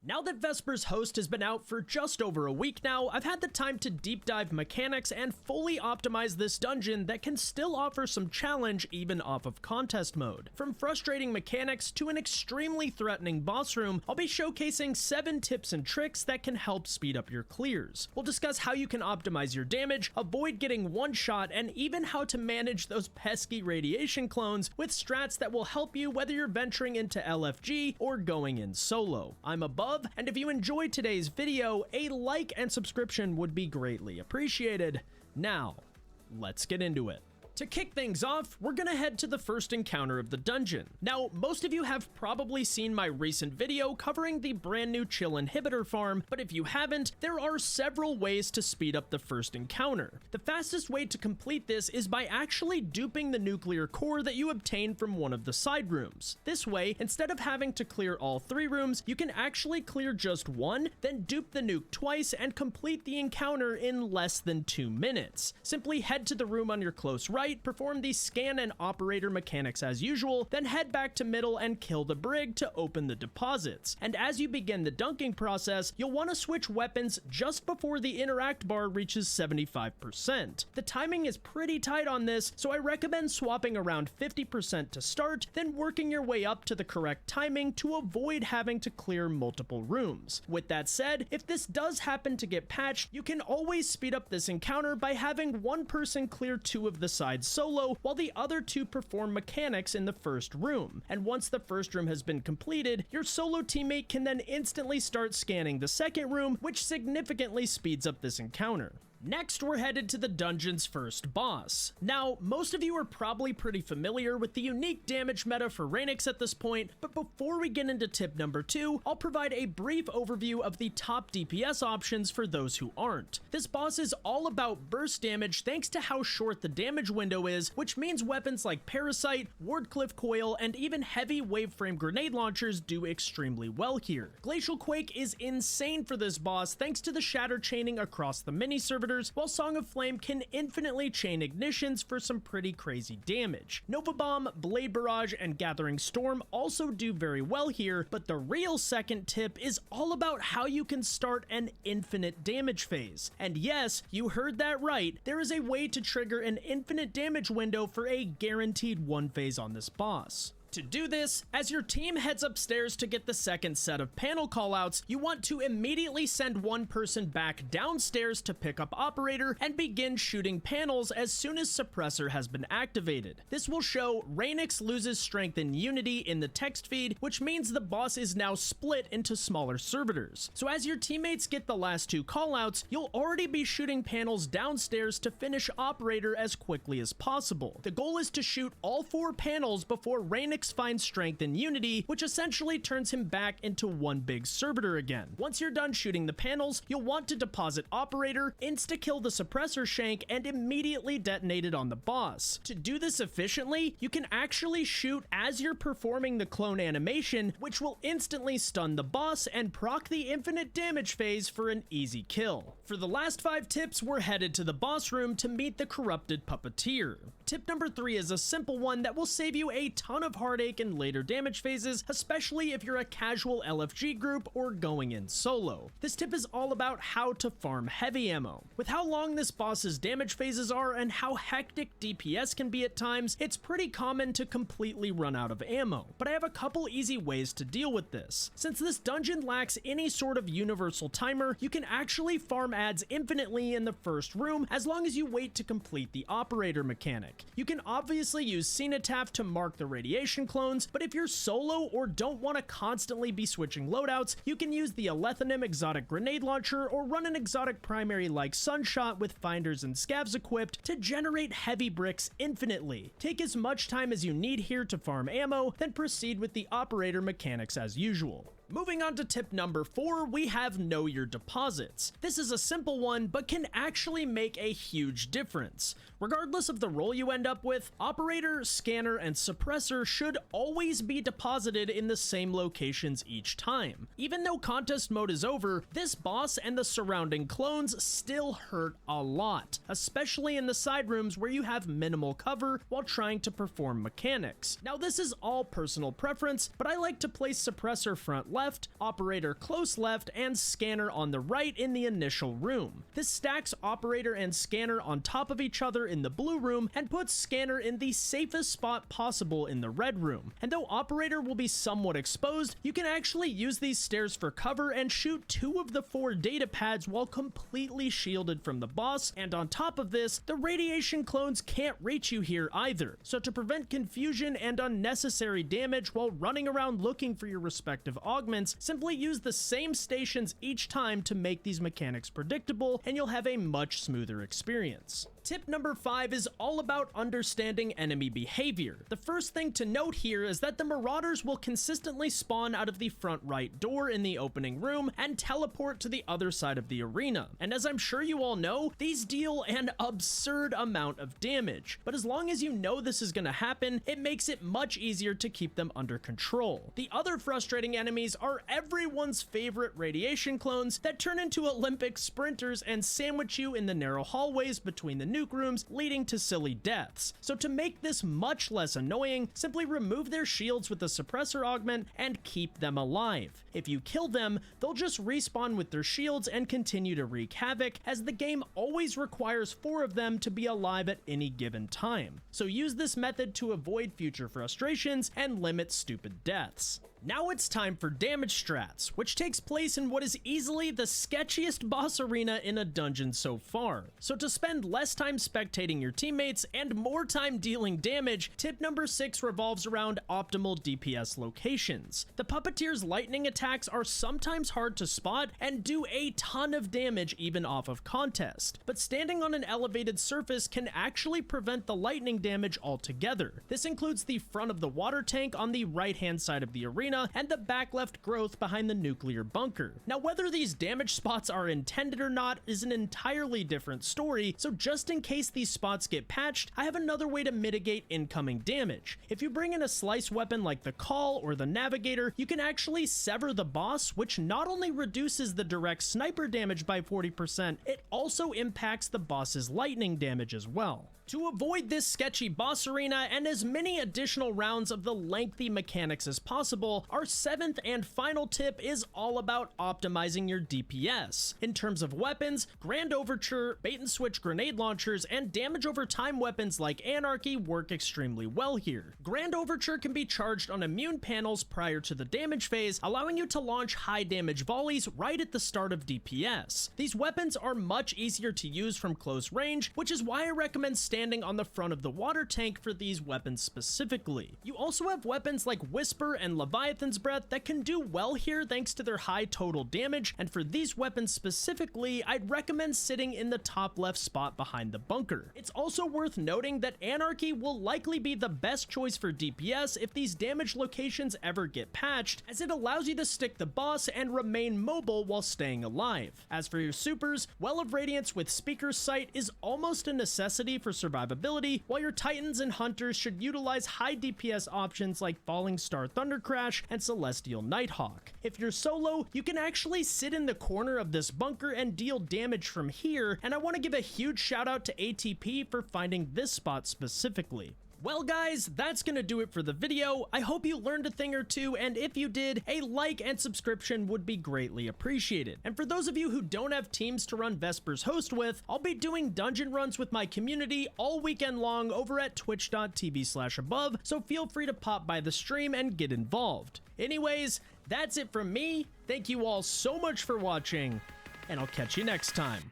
Now that Vesper's host has been out for just over a week now, I've had the time to deep dive mechanics and fully optimize this dungeon that can still offer some challenge even off of contest mode. From frustrating mechanics to an extremely threatening boss room, I'll be showcasing 7 tips and tricks that can help speed up your clears. We'll discuss how you can optimize your damage, avoid getting one shot, and even how to manage those pesky radiation clones with strats that will help you whether you're venturing into LFG or going in solo. I'm Above, and if you enjoyed today's video, a like and subscription would be greatly appreciated. Now, let's get into it. To kick things off, we're gonna head to the first encounter of the dungeon. Now, most of you have probably seen my recent video covering the brand new chill inhibitor farm, but if you haven't, there are several ways to speed up the first encounter. The fastest way to complete this is by actually duping the nuclear core that you obtain from one of the side rooms. This way, instead of having to clear all 3 rooms, you can actually clear just one, then dupe the nuke twice and complete the encounter in less than 2 minutes. Simply head to the room on your close right, perform the scan and operator mechanics as usual, then head back to middle and kill the brig to open the deposits. And as you begin the dunking process, you'll want to switch weapons just before the interact bar reaches 75%. The timing is pretty tight on this, so I recommend swapping around 50% to start, then working your way up to the correct timing to avoid having to clear multiple rooms. With that said, if this does happen to get patched, you can always speed up this encounter by having one person clear 2 of the sides solo while the other 2 perform mechanics in the first room. And once the first room has been completed, your solo teammate can then instantly start scanning the second room, which significantly speeds up this encounter. Next, we're headed to the dungeon's first boss. Now, most of you are probably pretty familiar with the unique damage meta for Raynix at this point, but before we get into tip number 2, I'll provide a brief overview of the top DPS options for those who aren't. This boss is all about burst damage thanks to how short the damage window is, which means weapons like Parasite, Wardcliff Coil, and even heavy waveframe grenade launchers do extremely well here. Glacial Quake is insane for this boss thanks to the shatter chaining across the mini servitors, while Song of Flame can infinitely chain ignitions for some pretty crazy damage. Nova Bomb, Blade Barrage, and Gathering Storm also do very well here, but the real second tip is all about how you can start an infinite damage phase. And yes, you heard that right, there is a way to trigger an infinite damage window for a guaranteed one phase on this boss. To do this, as your team heads upstairs to get the second set of panel callouts, you want to immediately send one person back downstairs to pick up operator and begin shooting panels as soon as suppressor has been activated. This will show Raynix loses strength and unity in the text feed, which means the boss is now split into smaller servitors. So as your teammates get the last 2 callouts, you'll already be shooting panels downstairs to finish operator as quickly as possible. The goal is to shoot all 4 panels before Raynix finds strength and unity, which essentially turns him back into one big servitor again. Once you're done shooting the panels, you'll want to deposit operator, insta-kill the suppressor shank, and immediately detonate it on the boss. To do this efficiently, you can actually shoot as you're performing the clone animation, which will instantly stun the boss and proc the infinite damage phase for an easy kill. For the last 5 tips, we're headed to the boss room to meet the corrupted puppeteer. Tip number 3 is a simple one that will save you a ton of heartache in later damage phases, especially if you're a casual LFG group or going in solo. This tip is all about how to farm heavy ammo. With how long this boss's damage phases are and how hectic DPS can be at times, it's pretty common to completely run out of ammo. But I have a couple easy ways to deal with this. Since this dungeon lacks any sort of universal timer, you can actually farm adds infinitely in the first room as long as you wait to complete the operator mechanic. You can obviously use Cenotaph to mark the radiation clones, but if you're solo or don't want to constantly be switching loadouts, you can use the Alethanim exotic grenade launcher or run an exotic primary like Sunshot with finders and scavs equipped to generate heavy bricks infinitely. Take as much time as you need here to farm ammo, then proceed with the operator mechanics as usual. Moving on to tip number 4, we have Know Your Deposits. This is a simple one, but can actually make a huge difference. Regardless of the role you end up with, operator, scanner, and suppressor should always be deposited in the same locations each time. Even though contest mode is over, this boss and the surrounding clones still hurt a lot, especially in the side rooms where you have minimal cover while trying to perform mechanics. Now this is all personal preference, but I like to place suppressor front left, operator close left, and scanner on the right in the initial room. This stacks operator and scanner on top of each other in the blue room and puts scanner in the safest spot possible in the red room. And though operator will be somewhat exposed, you can actually use these stairs for cover and shoot 2 of the 4 data pads while completely shielded from the boss, and on top of this, the radiation clones can't reach you here either. So to prevent confusion and unnecessary damage while running around looking for your respective augments, simply use the same stations each time to make these mechanics predictable, and you'll have a much smoother experience. Tip number 5 is all about understanding enemy behavior. The first thing to note here is that the Marauders will consistently spawn out of the front right door in the opening room and teleport to the other side of the arena. And as I'm sure you all know, these deal an absurd amount of damage. But as long as you know this is going to happen, it makes it much easier to keep them under control. The other frustrating enemies are everyone's favorite radiation clones that turn into Olympic sprinters and sandwich you in the narrow hallways between the nuke rooms, leading to silly deaths. So to make this much less annoying, simply remove their shields with the suppressor augment and keep them alive. If you kill them, they'll just respawn with their shields and continue to wreak havoc, as the game always requires 4 of them to be alive at any given time. So use this method to avoid future frustrations and limit stupid deaths. Now it's time for damage strats, which takes place in what is easily the sketchiest boss arena in a dungeon so far. So to spend less time spectating your teammates and more time dealing damage, tip number 6 revolves around optimal DPS locations. The Puppeteer's lightning attacks are sometimes hard to spot and do a ton of damage even off of contest, but standing on an elevated surface can actually prevent the lightning damage altogether. This includes the front of the water tank on the right hand side of the arena and the back left growth behind the nuclear bunker. Now, whether these damage spots are intended or not is an entirely different story, so just in case these spots get patched, I have another way to mitigate incoming damage. If you bring in a slice weapon like the Call or the Navigator, you can actually sever the boss, which not only reduces the direct sniper damage by 40%, it also impacts the boss's lightning damage as well. To avoid this sketchy boss arena and as many additional rounds of the lengthy mechanics as possible, our 7th and final tip is all about optimizing your DPS. In terms of weapons, Grand Overture, bait and switch grenade launchers, and damage over time weapons like Anarchy work extremely well here. Grand Overture can be charged on immune panels prior to the damage phase, allowing you to launch high damage volleys right at the start of DPS. These weapons are much easier to use from close range, which is why I recommend standing on the front of the water tank for these weapons specifically. You also have weapons like Whisper and Leviathan's Breath that can do well here thanks to their high total damage, and for these weapons specifically, I'd recommend sitting in the top left spot behind the bunker. It's also worth noting that Anarchy will likely be the best choice for DPS if these damage locations ever get patched, as it allows you to stick the boss and remain mobile while staying alive. As for your supers, Well of Radiance with Speaker's Sight is almost a necessity for survivability, while your Titans and Hunters should utilize high DPS options like Falling Star Thundercrash and Celestial Nighthawk. If you're solo, you can actually sit in the corner of this bunker and deal damage from here, and I want to give a huge shout out to ATP for finding this spot specifically. Well guys, that's gonna do it for the video. I hope you learned a thing or two, and if you did, a like and subscription would be greatly appreciated. And for those of you who don't have teams to run Vesper's host with, I'll be doing dungeon runs with my community all weekend long over at twitch.tv/above, so feel free to pop by the stream and get involved. Anyways, that's it from me. Thank you all so much for watching, and I'll catch you next time.